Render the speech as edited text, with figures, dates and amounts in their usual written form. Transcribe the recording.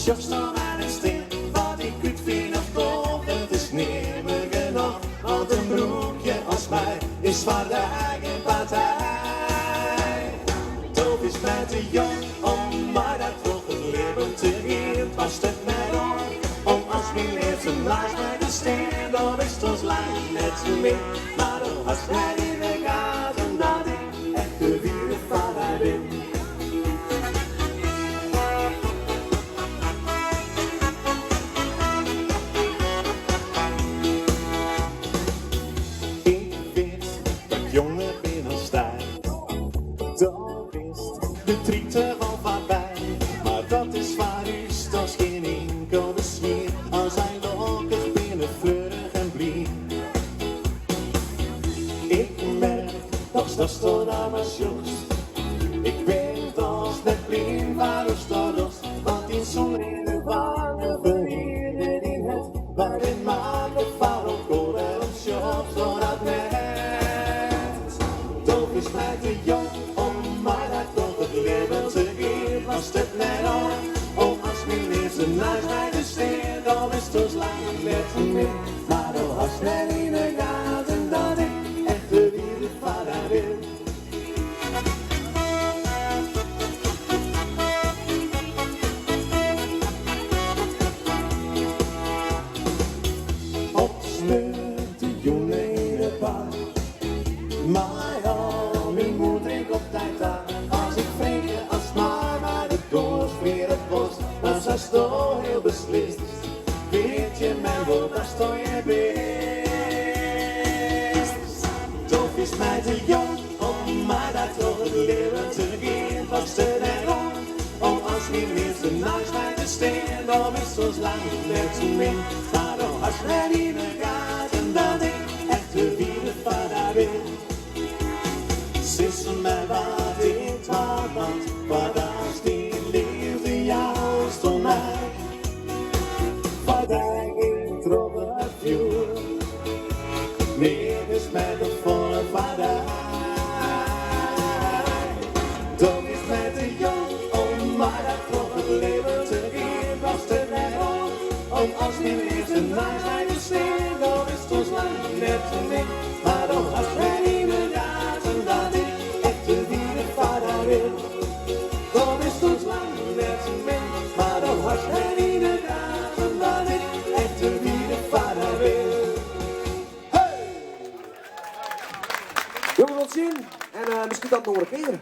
Jos dan aan een steen, wat ik goed vind of tof, het is niet meer genoeg. Want een broekje als mij is voor de eigen partij. Toch is mij te jong om mij dat toch het leven te geven. Past het mij om als mijn leven naast mij te staan, dan is het ons lang net zo meer. Maar dan was mij in de gaten dat ik echt de wielen van haar ben. Jongen binnen stijl, dan is de trieter al voorbij. Maar dat is waar u straks geen enkel besmeer. Als hij lokkig binnen fleurig en blij. Ik merk dat dat stond aan mijn sjoest. Ik weet als net blind waar u staat, want in zo'n in de wangen verheerde die het. Waarin maanden van elkaar en op shop zodat net. Is mij te jong om mij dat toch het leven te geven. Was het net al, als mijn leven naast mij te staan, dan is het ons lang net meer. Maar dan was net in de gaten dat ik echt de wereld van haar wil. Opsteurt de jongen in de bar, maar mijn moeder ik op tijd aan. Als ik vreemde als maar de doos weer het bos. Dan zou je heel beslist. Weet je mijn woord, daar sto je best. Toch is mij te jong om mij dat toch het leven te geven. Was het erom, om als mijn mensen naast mij te staan, dan is ons lang net zo min. Maar dan was mij in de gaten dat ik echt de wielen van haar wil. Sinds mij wat ik maak, want wat als die liefde jou stond mij. Wat ik trok het vuur, meer is mij de volle vader. Toch is mij te jong om mij dat toch het leven te geven. Was het mij om als die liefde naast mij te staan, dan is het ons lang net te min. Maar dan was mij niet meer gaten dat ik dan is het ons lang net zo min, maar dan was hij niet de gaten dat ik echt de wielen van haar wil. Jongens, tot zien en misschien dat nog een keer.